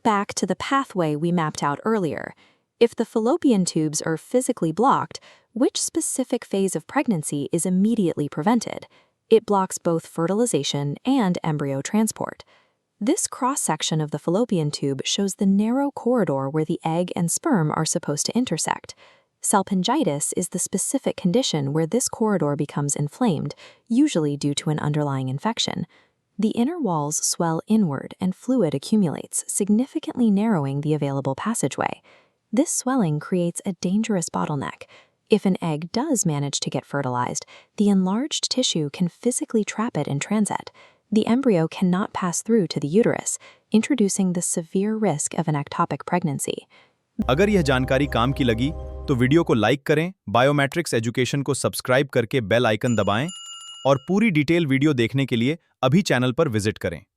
back to the pathway we mapped out earlier. If the fallopian tubes are physically blocked, which specific phase of pregnancy is immediately prevented? It blocks both fertilization and embryo transport. This cross-section of the fallopian tube shows the narrow corridor where the egg and sperm are supposed to intersect. Salpingitis is the specific condition where this corridor becomes inflamed, usually due to an underlying infection. The inner walls swell inward and fluid accumulates, significantly narrowing the available passageway. This swelling creates a dangerous bottleneck. If an egg does manage to get fertilized, the enlarged tissue can physically trap it in transit. The embryo cannot pass through to the uterus, introducing the severe risk of an ectopic pregnancy. अगर यह जानकारी काम की लगी तो video को like करें, biometrics education को सब्सक्राइब करके बेल आइकन दबाएं और पूरी डिटेल वीडियो देखने के लिए अभी चैनल पर विजिट करें।